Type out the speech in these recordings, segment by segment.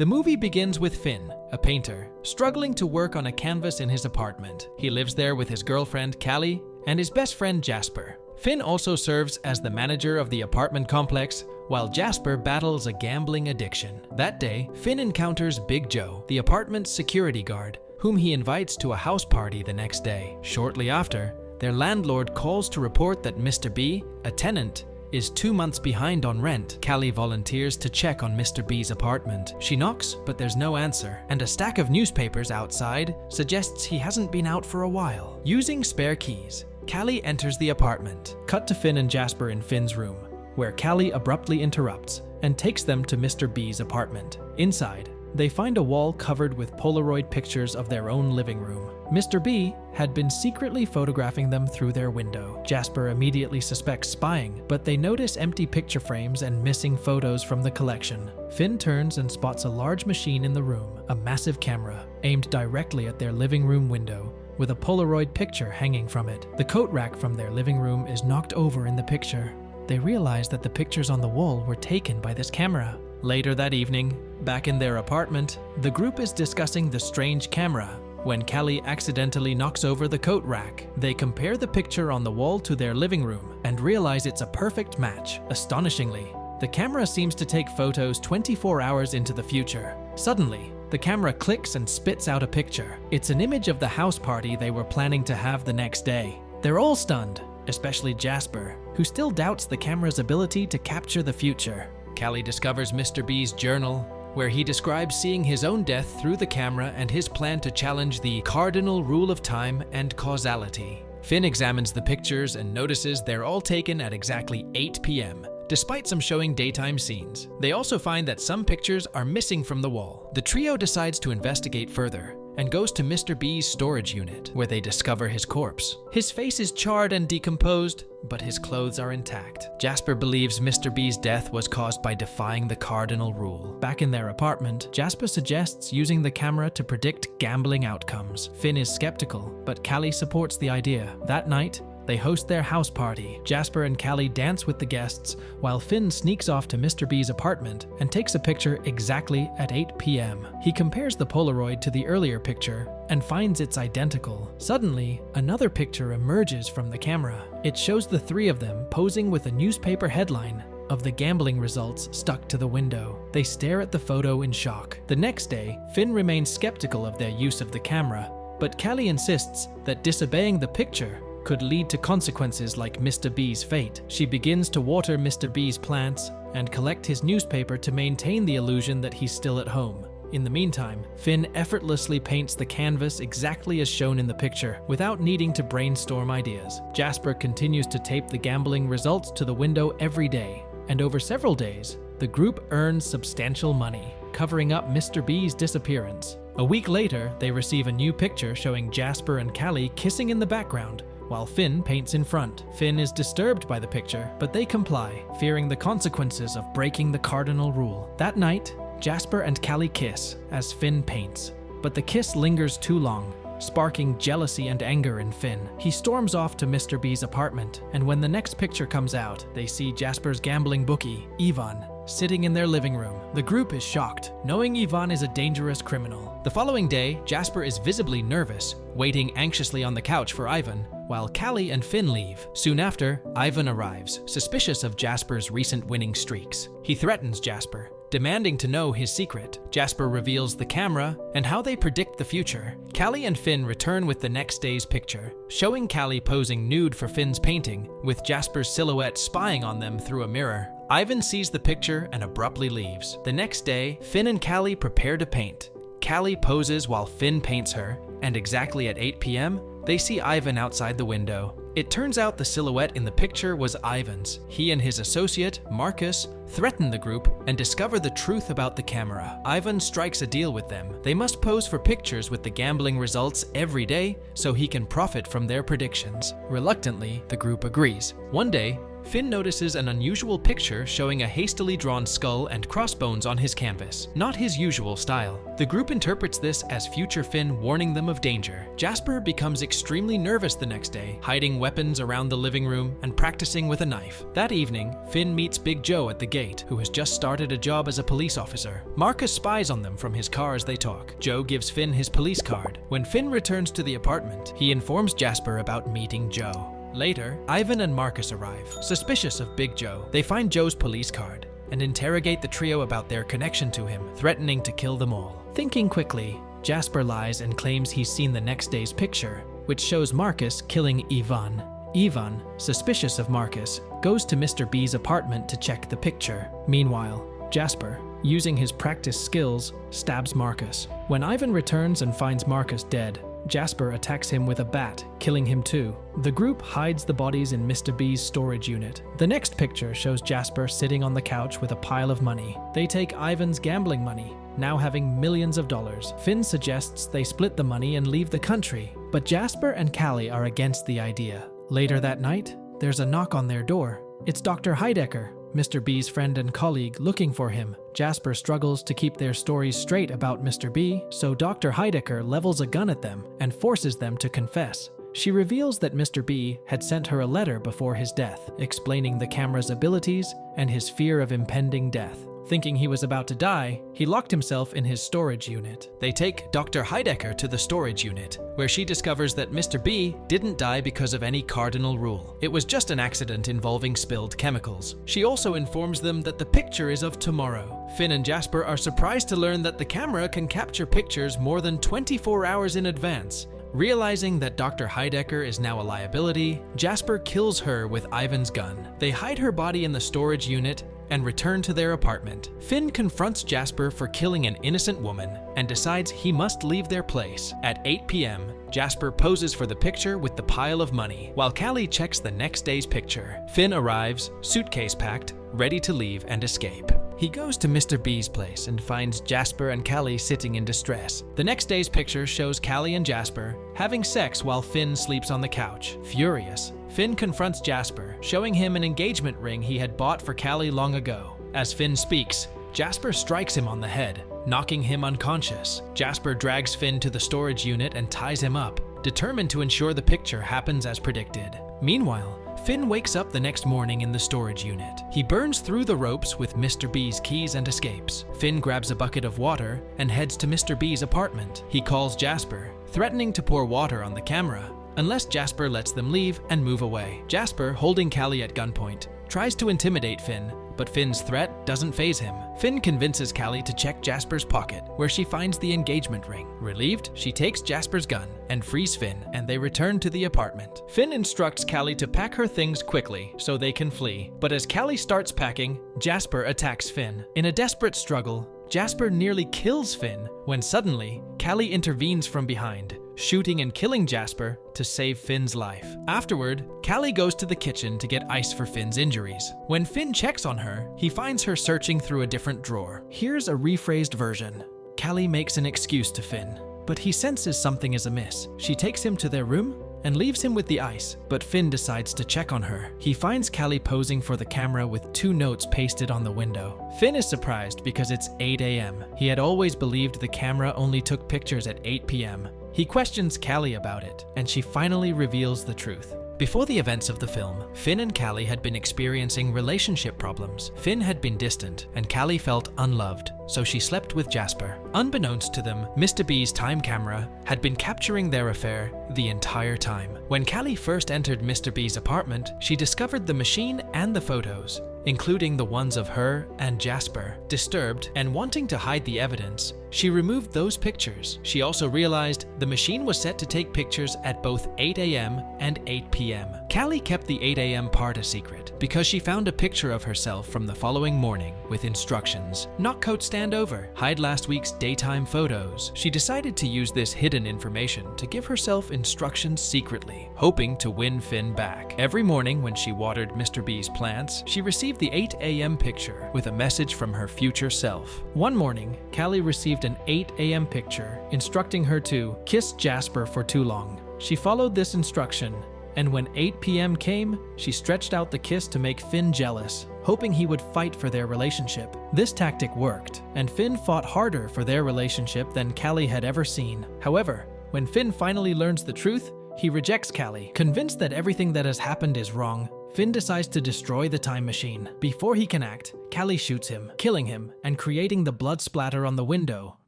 The movie begins with Finn, a painter, struggling to work on a canvas in his apartment. He lives there with his girlfriend, Callie, and his best friend, Jasper. Finn also serves as the manager of the apartment complex, while Jasper battles a gambling addiction. That day, Finn encounters Big Joe, the apartment's security guard, whom he invites to a house party the next day. Shortly after, their landlord calls to report that Mr. B, a tenant, is 2 months behind on rent. Callie volunteers to check on Mr. B's apartment. She knocks, but there's no answer, and a stack of newspapers outside suggests he hasn't been out for a while. Using spare keys, Callie enters the apartment. Cut to Finn and Jasper in Finn's room, where Callie abruptly interrupts and takes them to Mr. B's apartment. Inside, they find a wall covered with Polaroid pictures of their own living room. Mr. B had been secretly photographing them through their window. Jasper immediately suspects spying, but they notice empty picture frames and missing photos from the collection. Finn turns and spots a large machine in the room, a massive camera, aimed directly at their living room window, with a Polaroid picture hanging from it. The coat rack from their living room is knocked over in the picture. They realize that the pictures on the wall were taken by this camera. Later that evening, back in their apartment, the group is discussing the strange camera when Callie accidentally knocks over the coat rack. They compare the picture on the wall to their living room and realize it's a perfect match. Astonishingly, the camera seems to take photos 24 hours into the future. Suddenly, the camera clicks and spits out a picture. It's an image of the house party they were planning to have the next day. They're all stunned, especially Jasper, who still doubts the camera's ability to capture the future. Callie discovers Mr. B's journal, where he describes seeing his own death through the camera and his plan to challenge the cardinal rule of time and causality. Finn examines the pictures and notices they're all taken at exactly 8 p.m., despite some showing daytime scenes. They also find that some pictures are missing from the wall. The trio decides to investigate further and goes to Mr. B's storage unit, where they discover his corpse. His face is charred and decomposed, but his clothes are intact. Jasper believes Mr. B's death was caused by defying the cardinal rule. Back in their apartment, Jasper suggests using the camera to predict gambling outcomes. Finn is skeptical, but Callie supports the idea. That night, they host their house party. Jasper and Callie dance with the guests, while Finn sneaks off to Mr. B's apartment and takes a picture exactly at 8 p.m. He compares the Polaroid to the earlier picture and finds it's identical. Suddenly, another picture emerges from the camera. It shows the three of them posing with a newspaper headline of the gambling results stuck to the window. They stare at the photo in shock. The next day, Finn remains skeptical of their use of the camera, but Callie insists that disobeying the picture could lead to consequences like Mr. B's fate. She begins to water Mr. B's plants and collect his newspaper to maintain the illusion that he's still at home. In the meantime, Finn effortlessly paints the canvas exactly as shown in the picture, without needing to brainstorm ideas. Jasper continues to tape the gambling results to the window every day, and over several days, the group earns substantial money, covering up Mr. B's disappearance. A week later, they receive a new picture showing Jasper and Callie kissing in the background, while Finn paints in front. Finn is disturbed by the picture, but they comply, fearing the consequences of breaking the cardinal rule. That night, Jasper and Callie kiss as Finn paints, but the kiss lingers too long, sparking jealousy and anger in Finn. He storms off to Mr. B's apartment, and when the next picture comes out, they see Jasper's gambling bookie, Ivan, sitting in their living room. The group is shocked, knowing Ivan is a dangerous criminal. The following day, Jasper is visibly nervous, waiting anxiously on the couch for Ivan, while Callie and Finn leave. Soon after, Ivan arrives, suspicious of Jasper's recent winning streaks. He threatens Jasper, demanding to know his secret. Jasper reveals the camera and how they predict the future. Callie and Finn return with the next day's picture, showing Callie posing nude for Finn's painting, with Jasper's silhouette spying on them through a mirror. Ivan sees the picture and abruptly leaves. The next day, Finn and Callie prepare to paint. Callie poses while Finn paints her, and exactly at 8 p.m., they see Ivan outside the window. It turns out the silhouette in the picture was Ivan's. He and his associate, Marcus, threaten the group and discover the truth about the camera. Ivan strikes a deal with them. They must pose for pictures with the gambling results every day so he can profit from their predictions. Reluctantly, the group agrees. One day, Finn notices an unusual picture showing a hastily drawn skull and crossbones on his canvas, not his usual style. The group interprets this as future Finn warning them of danger. Jasper becomes extremely nervous the next day, hiding weapons around the living room and practicing with a knife. That evening, Finn meets Big Joe at the gate, who has just started a job as a police officer. Marcus spies on them from his car as they talk. Joe gives Finn his police card. When Finn returns to the apartment, he informs Jasper about meeting Joe. Later, Ivan and Marcus arrive, suspicious of Big Joe. They find Joe's police card and interrogate the trio about their connection to him, threatening to kill them all. Thinking quickly, Jasper lies and claims he's seen the next day's picture, which shows Marcus killing Ivan. Ivan, suspicious of Marcus, goes to Mr. B's apartment to check the picture. Meanwhile, Jasper, using his practice skills, stabs Marcus. When Ivan returns and finds Marcus dead, Jasper attacks him with a bat, killing him too. The group hides the bodies in Mr. B's storage unit. The next picture shows Jasper sitting on the couch with a pile of money. They take Ivan's gambling money, now having millions of dollars. Finn suggests they split the money and leave the country, but Jasper and Callie are against the idea. Later that night, there's a knock on their door. It's Dr. Heidecker, Mr. B's friend and colleague, looking for him. Jasper struggles to keep their stories straight about Mr. B, so Dr. Heidecker levels a gun at them and forces them to confess. She reveals that Mr. B had sent her a letter before his death, explaining the camera's abilities and his fear of impending death. Thinking he was about to die, he locked himself in his storage unit. They take Dr. Heidecker to the storage unit, where she discovers that Mr. B didn't die because of any cardinal rule. It was just an accident involving spilled chemicals. She also informs them that the picture is of tomorrow. Finn and Jasper are surprised to learn that the camera can capture pictures more than 24 hours in advance. Realizing that Dr. Heidecker is now a liability, Jasper kills her with Ivan's gun. They hide her body in the storage unit and return to their apartment. Finn confronts Jasper for killing an innocent woman and decides he must leave their place. At 8 p.m., Jasper poses for the picture with the pile of money, while Callie checks the next day's picture. Finn arrives, suitcase packed, ready to leave and escape. He goes to Mr. B's place and finds Jasper and Callie sitting in distress. The next day's picture shows Callie and Jasper having sex while Finn sleeps on the couch. Furious, Finn confronts Jasper, showing him an engagement ring he had bought for Callie long ago. As Finn speaks, Jasper strikes him on the head, knocking him unconscious. Jasper drags Finn to the storage unit and ties him up, determined to ensure the picture happens as predicted. Meanwhile, Finn wakes up the next morning in the storage unit. He burns through the ropes with Mr. B's keys and escapes. Finn grabs a bucket of water and heads to Mr. B's apartment. He calls Jasper, threatening to pour water on the camera, unless Jasper lets them leave and move away. Jasper, holding Callie at gunpoint, tries to intimidate Finn, but Finn's threat doesn't faze him. Finn convinces Callie to check Jasper's pocket, where she finds the engagement ring. Relieved, she takes Jasper's gun and frees Finn, and they return to the apartment. Finn instructs Callie to pack her things quickly so they can flee, but as Callie starts packing, Jasper attacks Finn. In a desperate struggle, Jasper nearly kills Finn when suddenly, Callie intervenes from behind, shooting and killing Jasper to save Finn's life. Afterward, Callie goes to the kitchen to get ice for Finn's injuries. When Finn checks on her, he finds her searching through a different drawer. Here's a rephrased version. Callie makes an excuse to Finn, but he senses something is amiss. She takes him to their room and leaves him with the ice, but Finn decides to check on her. He finds Callie posing for the camera with 2 notes pasted on the window. Finn is surprised because it's 8 a.m. He had always believed the camera only took pictures at 8 p.m. He questions Callie about it, and she finally reveals the truth. Before the events of the film, Finn and Callie had been experiencing relationship problems. Finn had been distant, and Callie felt unloved, so she slept with Jasper. Unbeknownst to them, Mr. B's time camera had been capturing their affair the entire time. When Callie first entered Mr. B's apartment, she discovered the machine and the photos, including the ones of her and Jasper. Disturbed and wanting to hide the evidence, she removed those pictures. She also realized the machine was set to take pictures at both 8 a.m. and 8 p.m. Callie kept the 8 a.m. part a secret because she found a picture of herself from the following morning with instructions. Knock coat stand over, hide last week's daytime photos. She decided to use this hidden information to give herself instructions secretly, hoping to win Finn back. Every morning when she watered Mr. B's plants, she received the 8 a.m. picture with a message from her future self. One morning, Callie received an 8 a.m. picture instructing her to kiss Jasper for too long. She followed this instruction And when 8 p.m. came, she stretched out the kiss to make Finn jealous, hoping he would fight for their relationship. This tactic worked, and Finn fought harder for their relationship than Callie had ever seen. However, when Finn finally learns the truth, he rejects Callie. Convinced that everything that has happened is wrong, Finn decides to destroy the time machine. Before he can act, Callie shoots him, killing him and creating the blood splatter on the window,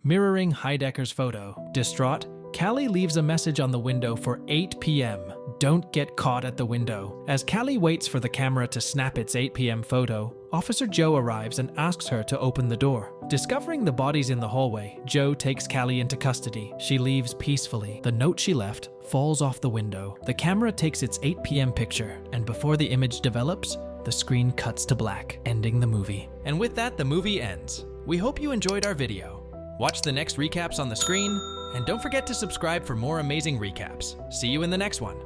mirroring Heidecker's photo. Distraught, Callie leaves a message on the window for 8 p.m. Don't get caught at the window. As Callie waits for the camera to snap its 8 p.m. photo, Officer Joe arrives and asks her to open the door. Discovering the bodies in the hallway, Joe takes Callie into custody. She leaves peacefully. The note she left falls off the window. The camera takes its 8 p.m. picture, and before the image develops, the screen cuts to black, ending the movie. And with that, the movie ends. We hope you enjoyed our video. Watch the next recaps on the screen, and don't forget to subscribe for more amazing recaps. See you in the next one.